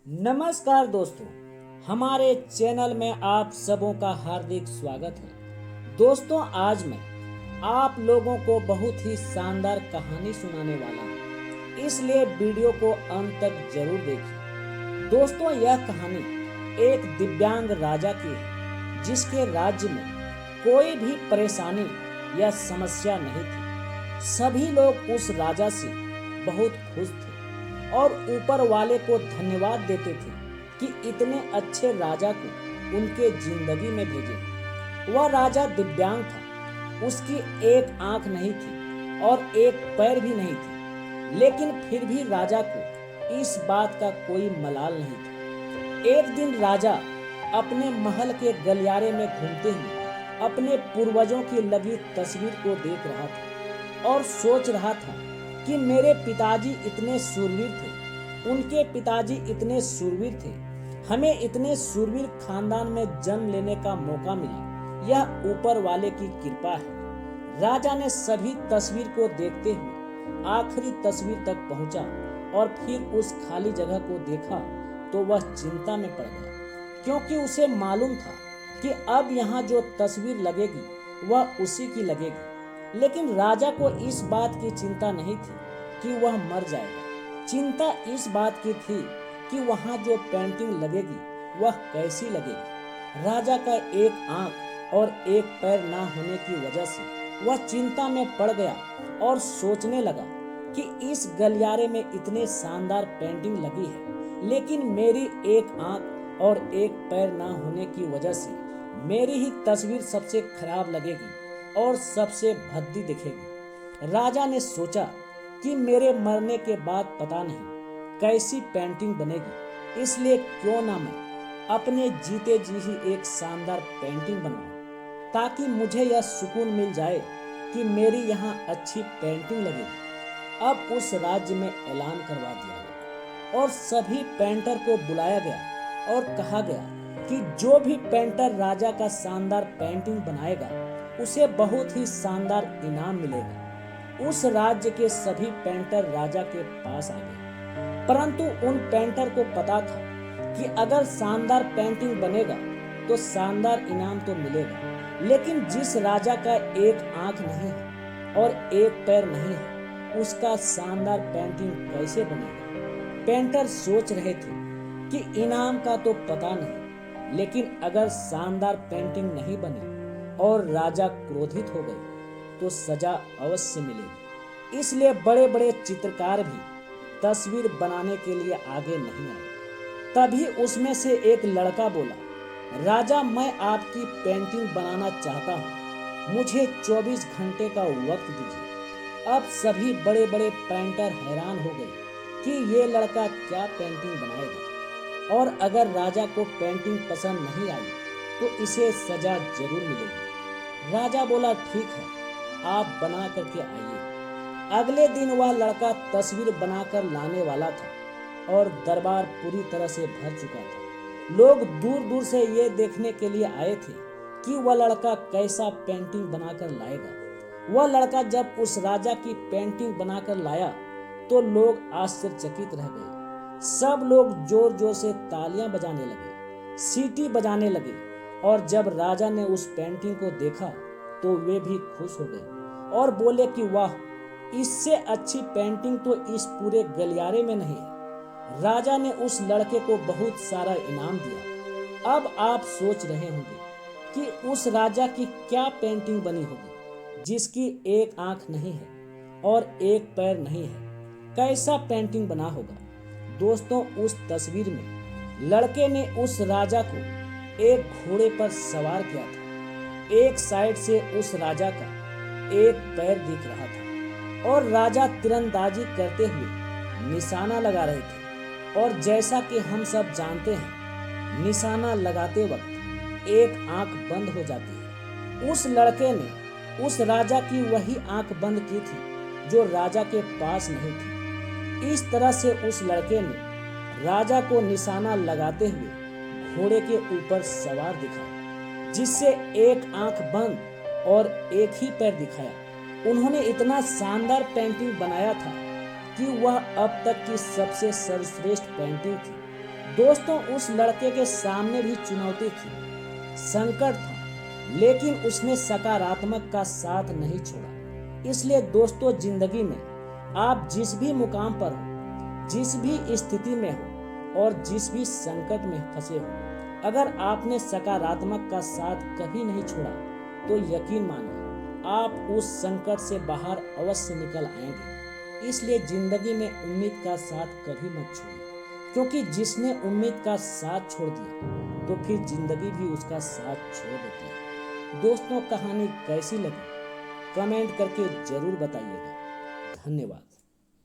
नमस्कार दोस्तों, हमारे चैनल में आप सबों का हार्दिक स्वागत है। दोस्तों, आज मैं आप लोगों को बहुत ही शानदार कहानी सुनाने वाला हूँ, इसलिए वीडियो को अंत तक जरूर देखिए। दोस्तों, यह कहानी एक दिव्यांग राजा की है जिसके राज्य में कोई भी परेशानी या समस्या नहीं थी। सभी लोग उस राजा से बहुत खुश थे और ऊपर वाले को धन्यवाद देते थे कि इतने अच्छे राजा को उनके जिंदगी में भेजे। वह राजा दिव्यांग था, उसकी एक आंख नहीं थी और एक पैर भी नहीं थी, लेकिन फिर भी राजा को इस बात का कोई मलाल नहीं था। एक दिन राजा अपने महल के गलियारे में घूमते हुए अपने पूर्वजों की लगी तस्वीर को देख रहा था और सोच रहा था कि मेरे पिताजी इतने शूरवीर थे, उनके पिताजी इतने शूरवीर थे, हमें इतने शूरवीर खानदान में जन्म लेने का मौका मिला, यह ऊपर वाले की कृपा है। राजा ने सभी तस्वीर को देखते हुए आखिरी तस्वीर तक पहुंचा और फिर उस खाली जगह को देखा तो वह चिंता में पड़ गया, क्योंकि उसे मालूम था कि अब यहाँ जो तस्वीर लगेगी वह उसी की लगेगी। लेकिन राजा को इस बात की चिंता नहीं थी कि वह मर जाएगा। चिंता इस बात की थी कि वहाँ जो पेंटिंग लगेगी वह कैसी लगेगी। राजा का एक आंख और एक पैर ना होने की वजह से वह चिंता में पड़ गया और सोचने लगा कि इस गलियारे में इतने शानदार पेंटिंग लगी है, लेकिन मेरी एक आंख और एक पैर ना होने की वजह से मेरी ही तस्वीर सबसे खराब लगेगी और सबसे भद्दी दिखेगी। राजा ने सोचा कि मेरे मरने के बाद पता नहीं कैसी पेंटिंग बनेगी, इसलिए क्यों ना मैं अपने जीते जी ही एक शानदार पेंटिंग बनाऊं, ताकि मुझे यह सुकून मिल जाए कि मेरी यहाँ अच्छी पेंटिंग लगेगी। अब उस राज्य में ऐलान करवा दिया गया और सभी पेंटर को बुलाया गया और कहा गया कि जो भी पेंटर राजा का शानदार पेंटिंग बनाएगा उसे बहुत ही शानदार इनाम मिलेगा। उस राज्य के सभी पेंटर राजा के पास आ गए, परंतु उन पेंटर को पता था कि अगर शानदार पेंटिंग बनेगा तो शानदार इनाम तो मिलेगा, लेकिन जिस राजा का एक आंख नहीं है और एक पैर नहीं है उसका शानदार पेंटिंग कैसे बनेगा। पेंटर सोच रहे थे कि इनाम का तो पता नहीं, लेकिन अगर शानदार पेंटिंग नहीं बनी और राजा क्रोधित हो गए तो सजा अवश्य मिलेगी। इसलिए बड़े बड़े चित्रकार भी तस्वीर बनाने के लिए आगे नहीं आए। तभी उसमें से एक लड़का बोला, राजा, मैं आपकी पेंटिंग बनाना चाहता हूँ, मुझे 24 घंटे का वक्त दीजिए। अब सभी बड़े बड़े पेंटर हैरान हो गए कि ये लड़का क्या पेंटिंग बनाएगा, और अगर राजा को पेंटिंग पसंद नहीं आई तो इसे सजा जरूर मिलेगी। राजा बोला, ठीक है, आप बना करके आइए। अगले दिन वह लड़का तस्वीर बनाकर लाने वाला था और दरबार पूरी तरह से भर चुका था। लोग दूर दूर से ये देखने के लिए आए थे कि वह लड़का कैसा पेंटिंग बनाकर लाएगा। वह लड़का जब उस राजा की पेंटिंग बनाकर लाया तो लोग आश्चर्यचकित रह गए। सब लोग जोर जोर से तालियां बजाने लगे, सीटी बजाने लगे, और जब राजा ने उस पेंटिंग को देखा तो वे भी खुश हो गए और बोले कि वाह, इससे अच्छी पेंटिंग तो इस पूरे गलियारे में नहीं है। राजा ने उस लड़के को बहुत सारा इनाम दिया। अब आप सोच रहे होंगे कि उस राजा की क्या पेंटिंग बनी होगी जिसकी एक आंख नहीं है और एक पैर नहीं है, कैसा पेंटिंग बना होगा। दोस्तों, उस तस्वीर में लड़के ने उस राजा को एक घोड़े पर सवार किया था। एक साइड से उस राजा का एक पैर दिख रहा था और राजा तीरंदाजी करते हुए निशाना लगा रहे थे, और जैसा कि हम सब जानते हैं, निशाना लगाते वक्त एक आंख बंद हो जाती है। उस लड़के ने उस राजा की वही आंख बंद की थी जो राजा के पास नहीं थी। इस तरह से उस लड़के ने राजा को निशाना लगाते हुए घोड़े के ऊपर सवार दिखाया, जिससे एक आंख बंद और एक ही पैर दिखाया। उन्होंने इतना शानदार पेंटिंग बनाया था कि वह अब तक की सबसे सर्वश्रेष्ठ पेंटिंग थी। दोस्तों, उस लड़के के सामने भी चुनौती थी, संकट था, लेकिन उसने सकारात्मक का साथ नहीं छोड़ा। इसलिए दोस्तों, जिंदगी में आप जिस भी मुकाम पर हो, जिस भी स्थिति में हो और जिस भी संकट में फंसे हो, अगर आपने सकारात्मक का साथ कभी नहीं छोड़ा तो यकीन मानिए आप उस संकट से बाहर अवश्य निकल आएंगे। इसलिए जिंदगी में उम्मीद का साथ कभी मत छोड़िए, क्योंकि जिसने उम्मीद का साथ छोड़ दिया तो फिर जिंदगी भी उसका साथ छोड़ देती है। दोस्तों, कहानी कैसी लगी कमेंट करके जरूर बताइएगा। धन्यवाद।